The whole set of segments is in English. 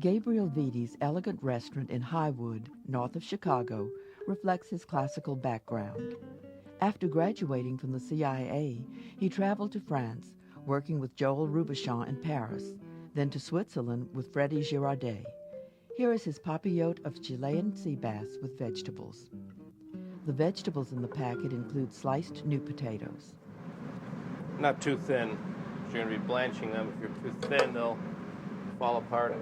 Gabriel Vidi's elegant restaurant in Highwood, north of Chicago, reflects his classical background. After graduating from the CIA, he traveled to France, working with Joel Robuchon in Paris, then to Switzerland with Freddy Girardet. Here is his papillote of Chilean sea bass with vegetables. The vegetables in the packet include sliced new potatoes. Not too thin. You're going to be blanching them. If you're too thin, they'll fall apart.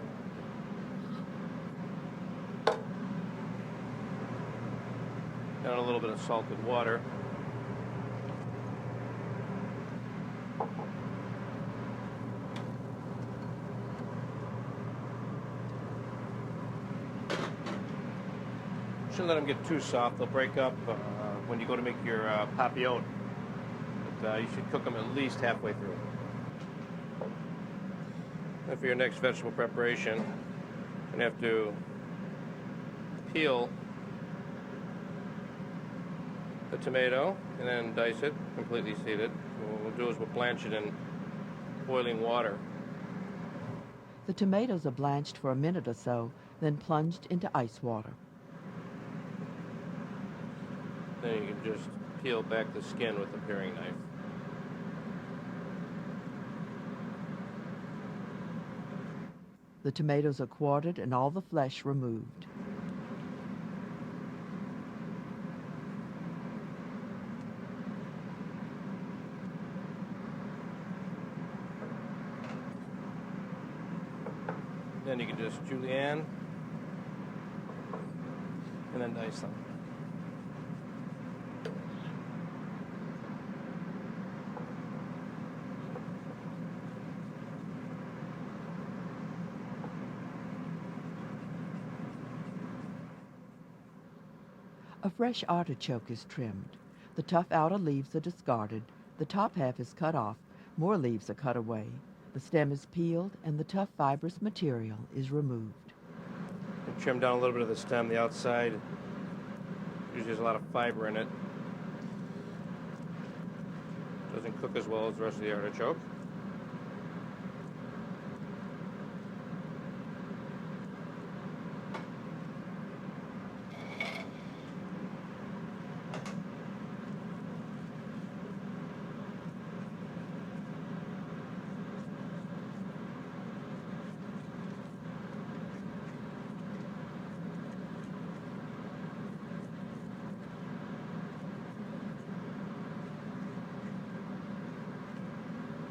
Got a little bit of salted water. Shouldn't let them get too soft. They'll break up when you go to make your papillote. But you should cook them at least halfway through. And for your next vegetable preparation, you're going to have to peel the tomato and then dice it, completely seeded. What we'll do is we'll blanch it in boiling water. The tomatoes are blanched for a minute or so, then plunged into ice water. Then you can just peel back the skin with a paring knife. The tomatoes are quartered and all the flesh removed. Then you can just julienne and then dice them. A fresh artichoke is trimmed. The tough outer leaves are discarded, the top half is cut off, more leaves are cut away, the stem is peeled, and the tough fibrous material is removed. And trim down a little bit of the stem, the outside. Usually there's a lot of fiber in it. Doesn't cook as well as the rest of the artichoke.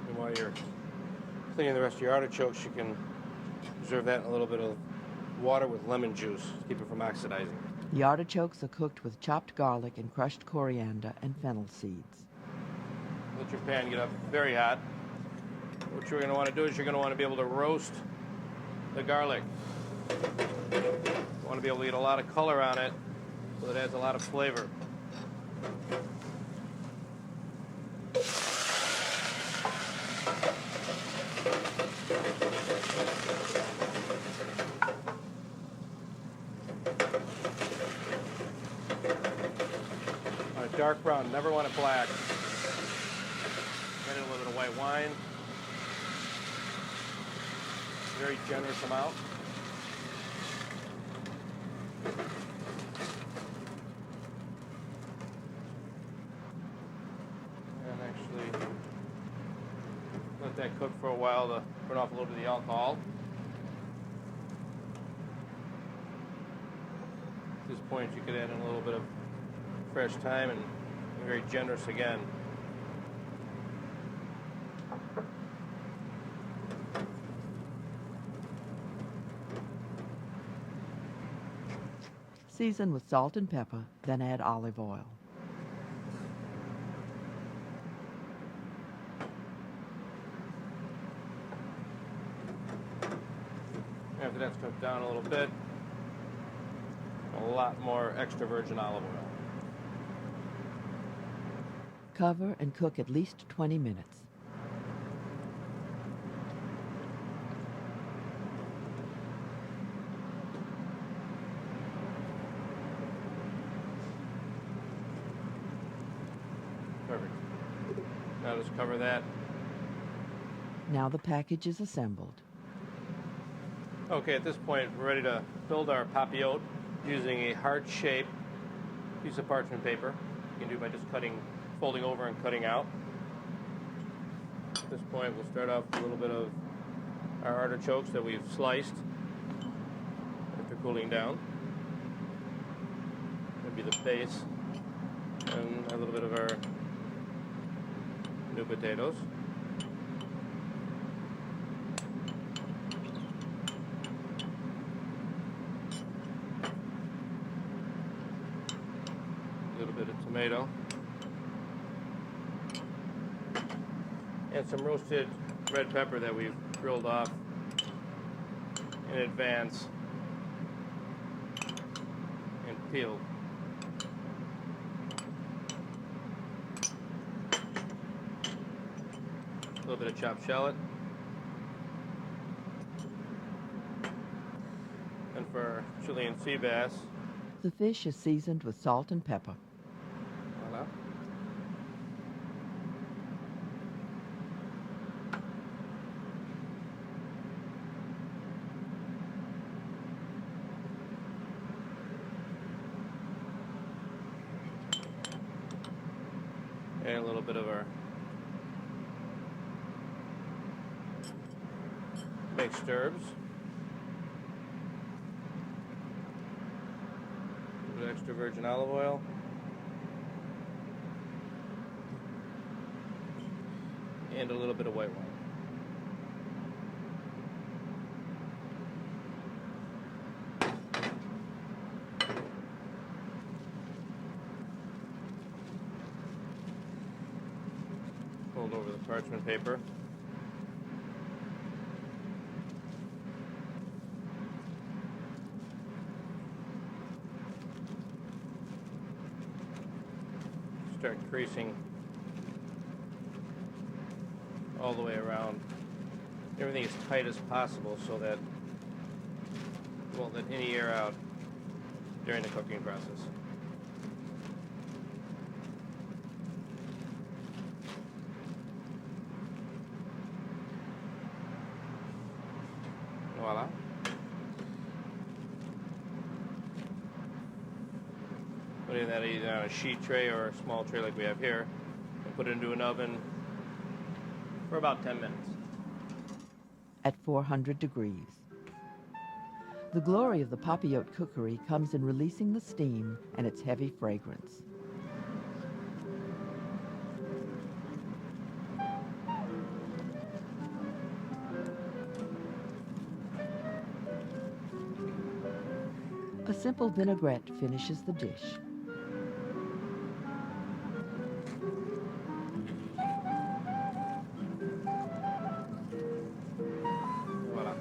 And while you're cleaning the rest of your artichokes, you can preserve that in a little bit of water with lemon juice to keep it from oxidizing. The artichokes are cooked with chopped garlic and crushed coriander and fennel seeds. Let your pan get up very hot. What you're going to want to do is you're going to want to be able to roast the garlic. You want to be able to get a lot of color on it so it adds a lot of flavor. Dark brown, never want it black. Add in a little bit of white wine. Very generous amount. And actually let that cook for a while to burn off a little bit of the alcohol. At this point you could add in a little bit of fresh thyme and be very generous again. Season with salt and pepper, then add olive oil. After that's cooked down a little bit, a lot more extra virgin olive oil. Cover and cook at least 20 minutes. Perfect. Now just cover that. Now the package is assembled. Okay, at this point, we're ready to build our papillote using a heart-shaped piece of parchment paper. You can do by just folding over and cutting out. At this point, we'll start off with a little bit of our artichokes that we've sliced after cooling down. That'll be the base. And a little bit of our new potatoes. A little bit of tomato. And some roasted red pepper that we've grilled off in advance and peeled. A little bit of chopped shallot. And for our Chilean sea bass, The fish is seasoned with salt and pepper. voila. And a little bit of our mixed herbs. A little bit of extra virgin olive oil. And a little bit of white wine. Fold over the parchment paper. Start creasing all the way around. Everything as tight as possible so that you won't let any air out during the cooking process. Voila. Putting that either on a sheet tray or a small tray like we have here, and put it into an oven for about 10 minutes. At 400 degrees. The glory of the papillote cookery comes in releasing the steam and its heavy fragrance. A simple vinaigrette finishes the dish. Voila.